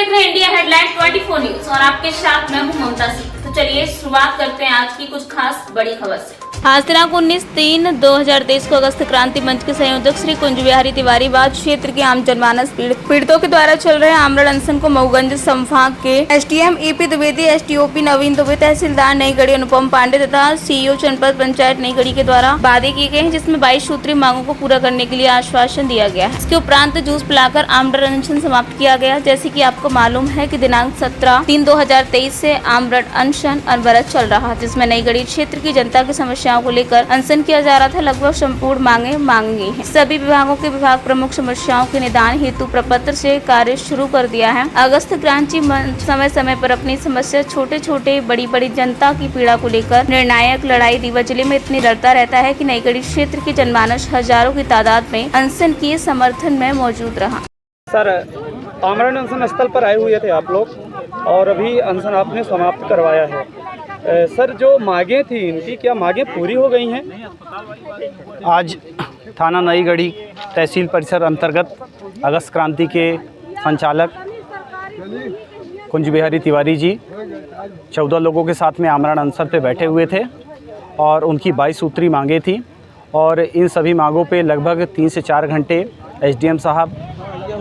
देख रहे हैं इंडिया हेडलाइन 24 न्यूज और आपके साथ मैं हूं ममता सिंह। तो चलिए शुरुआत करते हैं आज की कुछ खास बड़ी खबर से। आज दिनांक 19/3/2023 को अगस्त क्रांति मंच के संयोजक श्री कुंज बिहारी तिवारी बाद क्षेत्र के आम जनमानस पीड़ितों के द्वारा चल रहे आमरण अनशन को मऊगंज संभाग के एसडीएम ईपी द्विवेदी, एसटीओपी नवीन दुबे, तहसीलदार नई गढ़ी अनुपम पांडे तथा सीईओ जनपद पंचायत नई गढ़ी के द्वारा वादे किए गए हैं, जिसमें 22 सूत्री मांगों को पूरा करने के लिए आश्वासन दिया गया है। इसके उपरांत जूस पिलाकर आमरण अनशन समाप्त किया गया। जैसे कि आपको मालूम है कि दिनांक 17/3/2023 से आमरण अनशन अनवरत चल रहा, जिसमें नई गढ़ी क्षेत्र की जनता की समस्याओं को लेकर अनशन किया जा रहा था। लगभग संपूर्ण मांगे मांगी हैं। सभी विभागों के विभाग प्रमुख समस्याओं के निदान हेतु प्रपत्र से कार्य शुरू कर दिया है। अगस्त क्रांति मंच समय समय पर अपनी समस्या छोटे छोटे बड़ी बड़ी जनता की पीड़ा को लेकर निर्णायक लड़ाई रीवा जिले में इतनी लड़ता रहता है कि नई गढ़ी क्षेत्र की जनमानस हजारों की तादाद में अनशन के समर्थन में मौजूद रहा। सर, आमरण अनशन स्थल पर आए हुए थे आप लोग और अभी अनशन आपने समाप्त करवाया है। सर, जो मांगे थी इनकी, क्या मांगे पूरी हो गई हैं? आज थाना नई गढ़ी तहसील परिसर अंतर्गत अगस्त क्रांति के संचालक कुंज बिहारी तिवारी जी 14 लोगों के साथ में आमरण अनशन पे बैठे हुए थे और उनकी 22 सूत्री मांगे थी और इन सभी मांगों पे लगभग 3 से 4 घंटे एसडीएम साहब,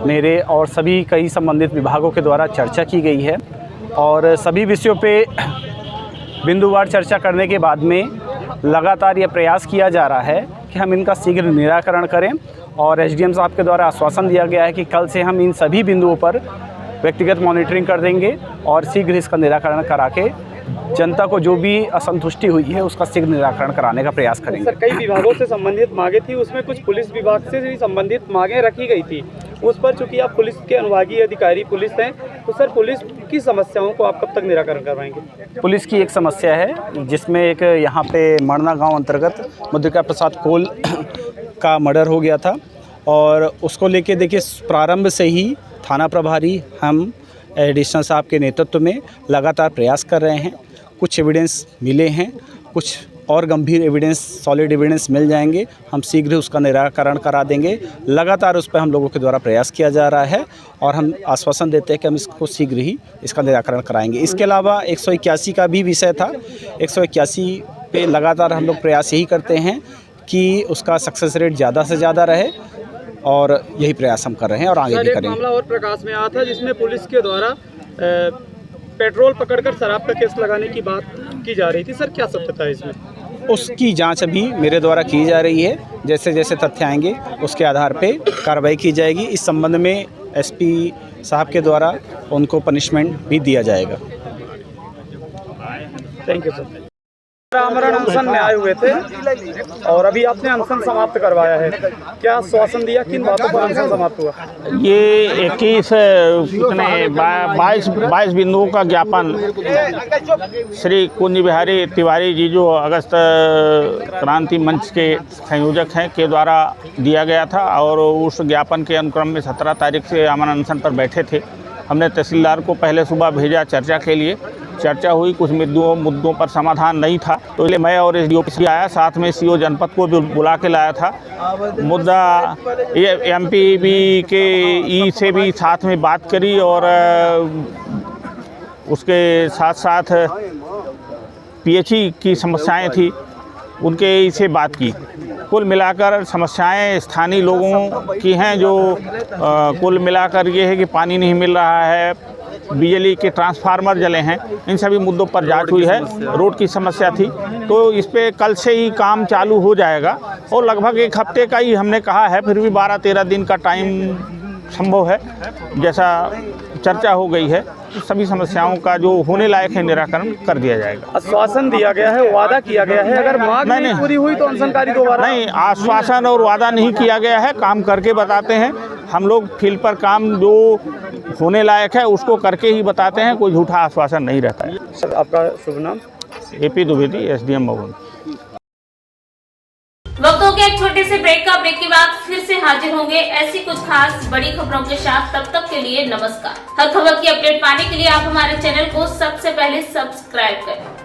मेरे और सभी कई संबंधित विभागों के द्वारा चर्चा की गई है और सभी विषयों पे बिंदुवार चर्चा करने के बाद में लगातार यह प्रयास किया जा रहा है कि हम इनका शीघ्र निराकरण करें और एसडीएम साहब के द्वारा आश्वासन दिया गया है कि कल से हम इन सभी बिंदुओं पर व्यक्तिगत मॉनिटरिंग कर देंगे और शीघ्र इसका निराकरण करा के जनता को जो भी असंतुष्टि हुई है उसका शीघ्र निराकरण कराने का प्रयास करेंगे। सर, कई विभागों से संबंधित मांगे थी, उसमें कुछ पुलिस विभाग से भी संबंधित मांगे रखी गई थी। उस पर चूंकि आप पुलिस के अनुभागीय अधिकारी पुलिस हैं, तो सर पुलिस की समस्याओं को आप कब तक निराकरण करवाएंगे? पुलिस की एक समस्या है जिसमें एक यहाँ पे मरना गांव अंतर्गत मुद्रिका प्रसाद कोल का मर्डर हो गया था और उसको लेके देखिए प्रारंभ से ही थाना प्रभारी हम एडिशनल साहब के नेतृत्व में लगातार प्रयास कर रहे हैं। कुछ एविडेंस मिले हैं, कुछ और गंभीर एविडेंस, सॉलिड एविडेंस मिल जाएंगे, हम शीघ्र उसका निराकरण करा देंगे। लगातार उस पर हम लोगों के द्वारा प्रयास किया जा रहा है और हम आश्वासन देते हैं कि हम इसको शीघ्र ही इसका निराकरण कराएंगे। इसके अलावा 181 का भी विषय था। 181 पे लगातार हम लोग प्रयास यही करते हैं कि उसका सक्सेस रेट ज़्यादा से ज़्यादा रहे और यही प्रयास हम कर रहे हैं और आगे भी करेंगे। मामला और प्रकाश में आया था जिसमें पुलिस के द्वारा पेट्रोल पकड़कर शराब का केस लगाने की बात की जा रही थी। सर, क्या सत्यता है इसमें? उसकी जांच अभी मेरे द्वारा की जा रही है। जैसे जैसे तथ्य आएंगे उसके आधार पे कार्रवाई की जाएगी। इस संबंध में एसपी साहब के द्वारा उनको पनिशमेंट भी दिया जाएगा। Thank you sir. आमरण अनशन में आए हुए थे और अभी आपने अनशन समाप्त करवाया है, क्या आश्वासन दिया? किन बातों पर अनशन समाप्त हुआ? ये 22 बिंदुओं का ज्ञापन श्री कुंज बिहारी तिवारी जी, जो अगस्त क्रांति मंच के संयोजक हैं, के द्वारा दिया गया था और उस ज्ञापन के अनुक्रम में 17 तारीख से आमरण अनशन पर बैठे थे। हमने तहसीलदार को पहले सुबह भेजा चर्चा के लिए। चर्चा हुई, कुछ मुद्दों पर समाधान नहीं था, तो इसलिए मैं और एसडीओपी आया, साथ में सीओ जनपद को भी बुला के लाया था। मुद्दा ये एमपीबी के ई से भी साथ में बात करी और उसके साथ साथ पीएचई की समस्याएं थी, उनके से बात की। कुल मिलाकर समस्याएं स्थानीय लोगों की हैं, जो कुल मिलाकर ये है कि पानी नहीं मिल रहा है, बिजली के ट्रांसफार्मर जले हैं, इन सभी मुद्दों पर जांच हुई है। रोड की समस्या थी, तो इस पे कल से ही काम चालू हो जाएगा और लगभग 1 हफ्ते का ही हमने कहा है, फिर भी 12-13 दिन का टाइम संभव है। जैसा चर्चा हो गई है, सभी समस्याओं का जो होने लायक है निराकरण कर दिया जाएगा। आश्वासन दिया गया है, वादा किया गया है, अगर मांग नहीं पूरी हुई तो अनशनकारी दोबारा? नहीं, आश्वासन और वादा नहीं किया गया है, काम करके बताते हैं हम लोग। फील्ड पर काम जो होने लायक है उसको करके ही बताते हैं, कोई झूठा आश्वासन नहीं रहता है। सर, आपका शुभ नाम? AP Dwivedi, SDM Mauganj. वक्त हो गया एक छोटे से ब्रेक का। ब्रेक के बाद फिर से हाजिर होंगे ऐसी कुछ खास बड़ी खबरों के साथ। तब तक के लिए नमस्कार। हर खबर की अपडेट पाने के लिए आप हमारे चैनल को सबसे पहले सब्सक्राइब करें।